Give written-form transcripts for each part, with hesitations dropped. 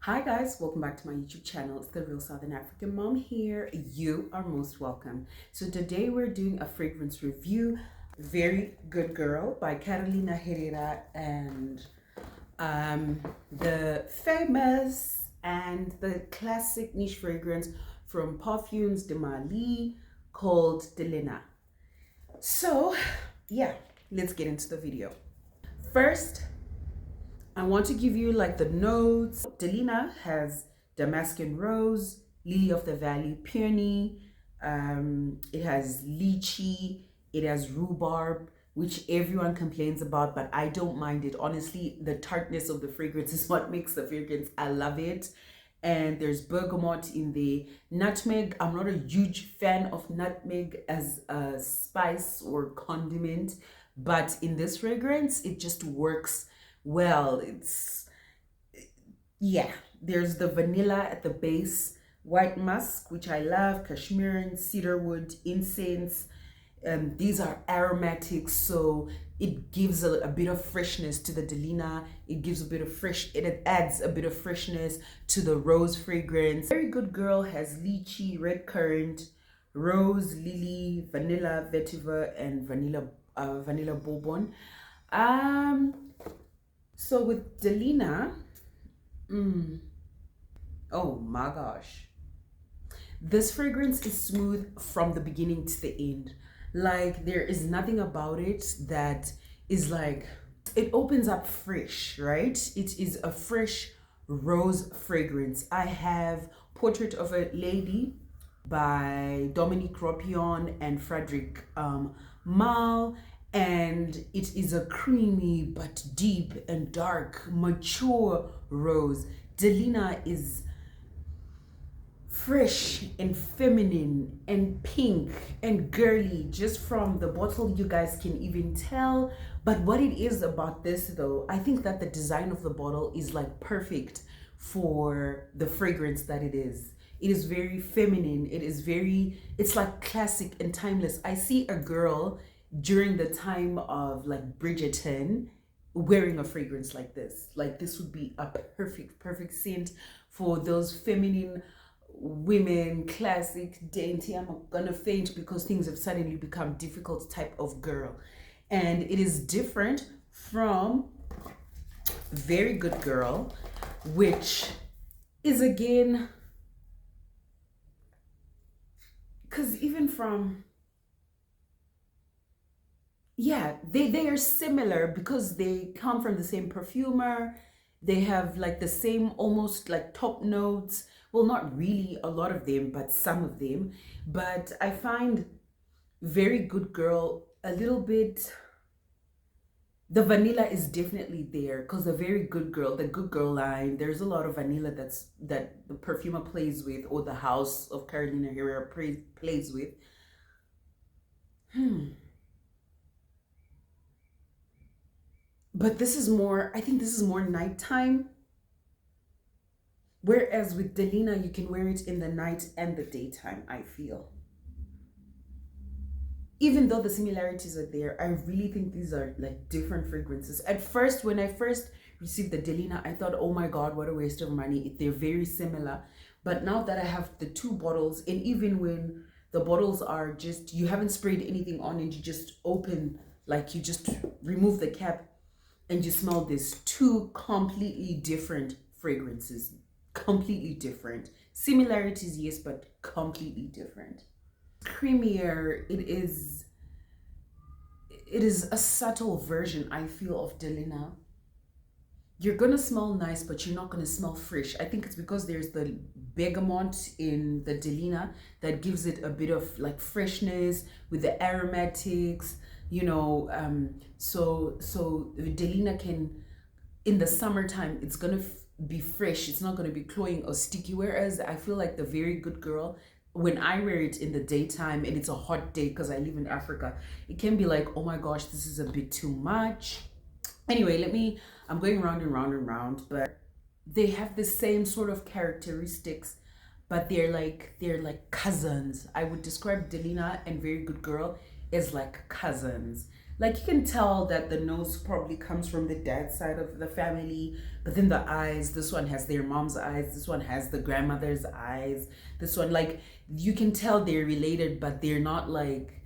Hi guys, welcome back to my YouTube channel. It's the Real Southern African Mom here. You are most welcome. So today we're doing a fragrance review, Very Good Girl by Carolina Herrera, and the famous and the classic niche fragrance from Perfumes de Mali called Delina. So yeah, let's get into the video. First, I want to give you like the notes. Delina has Damascus rose, lily of the valley, peony. It has lychee. It has rhubarb, which everyone complains about, but I don't mind it. Honestly, the tartness of the fragrance is what makes the fragrance. I love it. And there's bergamot in the nutmeg. I'm not a huge fan of nutmeg as a spice or condiment, but in this fragrance, it just works well. Yeah, there's the vanilla at the base, white musk, which I love, cashmere, cedarwood, incense. These are aromatics, so it gives a bit of freshness to the Delina. It gives a bit of it adds a bit of freshness to the rose fragrance. Very Good Girl has lychee, red currant, rose, lily, vanilla, vetiver, and vanilla bourbon. So with Delina, oh my gosh, this fragrance is smooth from the beginning to the end. Like, there is nothing about it that is like, it opens up fresh, right? It is a fresh rose fragrance. I have Portrait of a Lady by Dominique Ropion and Frederic Mal, and it is a creamy but deep and dark, mature rose. Delina is fresh and feminine and pink and girly. Just from the bottle you guys can even tell. But what it is about this though, I think that the design of the bottle is like perfect for the fragrance that it is. It is very feminine. It's like classic and timeless. I see a girl during the time of like Bridgerton wearing a fragrance like this. Like, this would be a perfect scent for those feminine women, classic, dainty, I'm gonna faint because things have suddenly become difficult type of girl. And it is different from Very Good Girl, which is again, because even from, yeah, they are similar because they come from the same perfumer. They have like the same almost like top notes. Well, not really a lot of them, but some of them. But I find Very Good Girl a little bit, the vanilla is definitely there because the Very Good Girl, the Good Girl line, there's a lot of vanilla that the perfumer plays with, or the house of Carolina Herrera plays with. But this is more, I think this is more nighttime. Whereas with Delina, you can wear it in the night and the daytime, I feel. Even though the similarities are there, I really think these are like different fragrances. At first, when I first received the Delina, I thought, oh my God, what a waste of money. They're very similar. But now that I have the two bottles, and even when the bottles are just, you haven't sprayed anything on and you just open, like you just remove the cap and you smell this, two completely different fragrances. Completely different. Similarities, yes, but completely different. Creamier, it is a subtle version, I feel, of Delina. You're gonna smell nice, but you're not gonna smell fresh. I think it's because there's the bergamot in the Delina that gives it a bit of like freshness with the aromatics, you know. So Delina can, in the summertime, it's gonna be fresh. It's not gonna be cloying or sticky. Whereas I feel like the Very Good Girl, when I wear it in the daytime and it's a hot day because I live in Africa, it can be like, oh my gosh, this is a bit too much. Anyway, I'm going round and round and round, but they have the same sort of characteristics, but they're like cousins. I would describe Delina and Very Good Girl as like cousins. Like you can tell that the nose probably comes from the dad's side of the family, but then the eyes, this one has their mom's eyes, this one has the grandmother's eyes, this one, like, you can tell they're related, but they're not like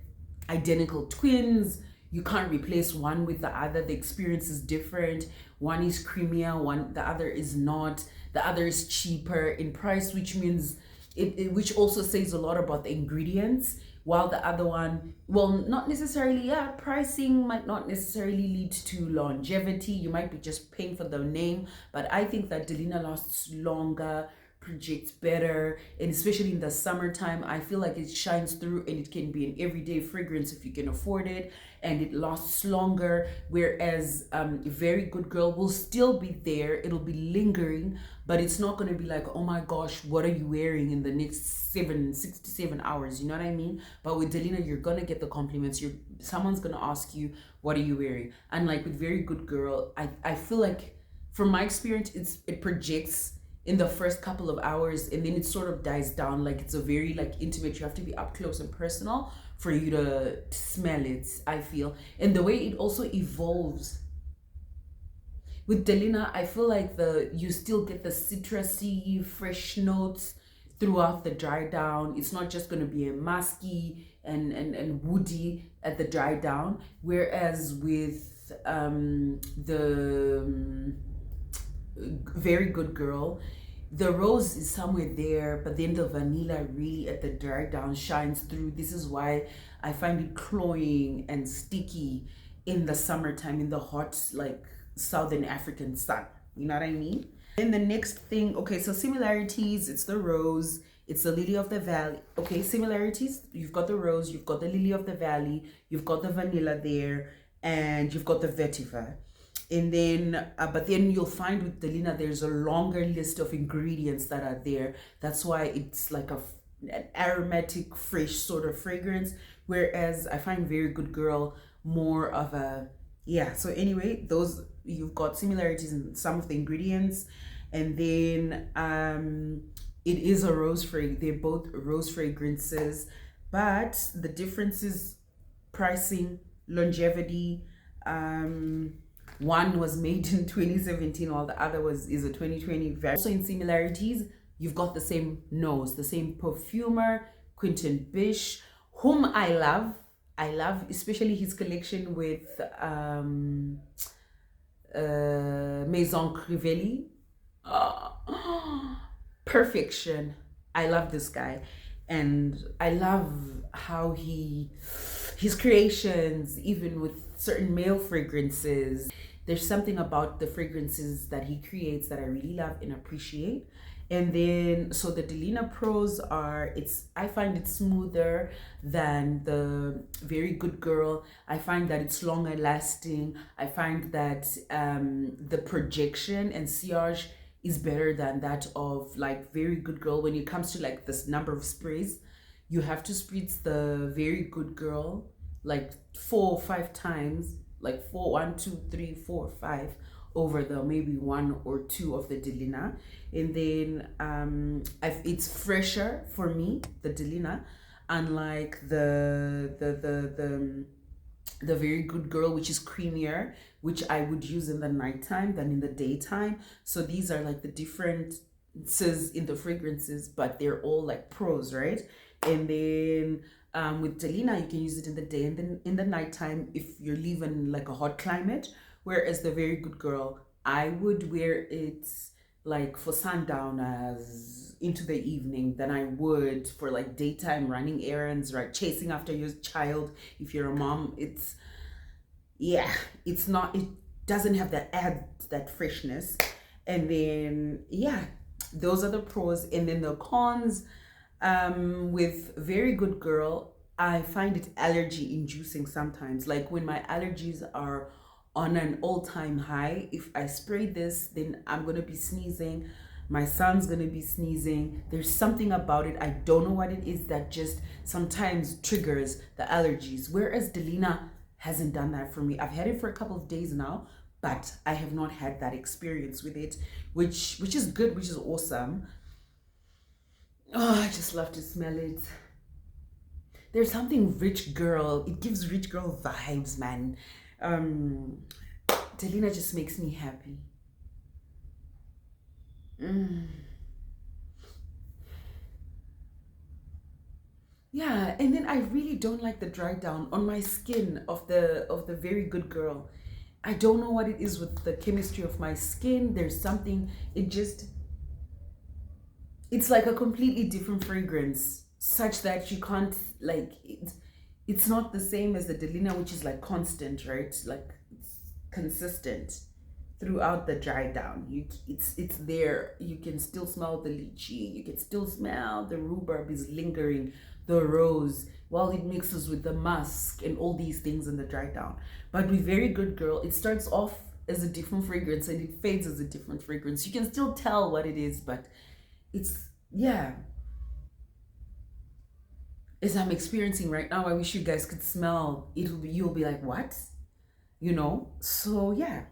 identical twins. You can't replace one with the other. The experience is different. One is creamier, the other is not. The other is cheaper in price, which means which also says a lot about the ingredients, while the other one, well, not necessarily, yeah, pricing might not necessarily lead to longevity. You might be just paying for the name, but I think that Delina lasts longer, projects better, and especially in the summertime, I feel like it shines through, and it can be an everyday fragrance if you can afford it, and it lasts longer. Whereas Very Good Girl will still be there, it'll be lingering, but it's not going to be like, oh my gosh, what are you wearing in the next 6 to 7 hours, you know what I mean? But with Delina, you're gonna get the compliments. Someone's gonna ask you, what are you wearing? And like with Very Good Girl, I feel like, from my experience, it projects in the first couple of hours, and then it sort of dies down. Like it's a very like intimate, you have to be up close and personal for you to smell it, I feel. And the way it also evolves with Delina, I feel like you still get the citrusy fresh notes throughout the dry down. It's not just going to be a musky and woody at the dry down, whereas with the Very Good Girl, the rose is somewhere there, but then the vanilla really at the dry down shines through. This is why I find it cloying and sticky in the summertime, in the hot like Southern African sun, you know what I mean? Then the next thing, okay, so similarities, it's the rose, it's the lily of the valley. Okay, similarities, you've got the rose, you've got the lily of the valley, you've got the vanilla there, and you've got the vetiver. And then but then you'll find with Delina, there's a longer list of ingredients that are there. That's why it's like an aromatic, fresh sort of fragrance, whereas I find Very Good Girl more of a, yeah. So anyway, those, you've got similarities in some of the ingredients. And then it is a rose fragrance. They're both rose fragrances, but the difference is pricing, longevity. One was made in 2017, while the other is a 2020 version. Also in similarities, you've got the same nose, the same perfumer, Quentin Bish, whom I love. I love especially his collection with Maison Crivelli. Perfection. I love this guy, and I love how his creations, even with certain male fragrances, there's something about the fragrances that he creates that I really love and appreciate. And then, so the Delina Pros are, I find it smoother than the Very Good Girl. I find that it's longer lasting. I find that the projection and sillage is better than that of like Very Good Girl. When it comes to like this number of sprays, you have to spritz the Very Good Girl like 4 or 5 times, like 1, 2, 3, 4, 5 over the maybe 1 or 2 of the Delina. And then it's fresher for me, the Delina, unlike the Very Good Girl, which is creamier, which I would use in the nighttime than in the daytime. So these are like the differences in the fragrances, but they're all like pros, right? And then with Delina, you can use it in the day and then in the nighttime if you're living like a hot climate. Whereas the Very Good Girl, I would wear it like for sundown as into the evening than I would for like daytime running errands, right? Chasing after your child. If you're a mom, it's not, it doesn't have that freshness. And then, yeah, those are the pros. And then the cons, with Very Good Girl, I find it allergy inducing sometimes. Like when my allergies are on an all-time high, if I spray this, then I'm gonna be sneezing, my son's gonna be sneezing. There's something about it, I don't know what it is, that just sometimes triggers the allergies, whereas Delina hasn't done that for me. I've had it for a couple of days now, but I have not had that experience with it, which is good, which is awesome. Oh, I just love to smell it. there's something rich girl. It gives rich girl vibes, man. Delina just makes me happy. Mm. Yeah, and then I really don't like the dry down on my skin of the very good girl. I don't know what it is with the chemistry of my skin. There's something, it just, it's like a completely different fragrance, such that you can't, like, it's not the same as the Delina, which is like constant, right? Like, it's consistent throughout the dry down. It's there. You can still smell the lychee. You can still smell the rhubarb is lingering, the rose, while it mixes with the musk and all these things in the dry down. But with Very Good Girl, it starts off as a different fragrance and it fades as a different fragrance. You can still tell what it is, but it's, yeah, as I'm experiencing right now. I wish you guys could smell it. You'll be like, what, you know? So yeah,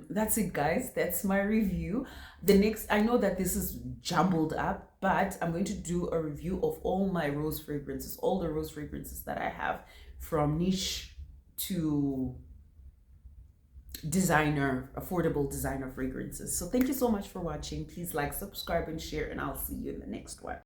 that's it, guys. That's my review. The next, I know that this is jumbled up, but I'm going to do a review of all my rose fragrances, all the rose fragrances that I have, from niche to designer, affordable designer fragrances. So thank you so much for watching. Please like, subscribe, and share, and I'll see you in the next one.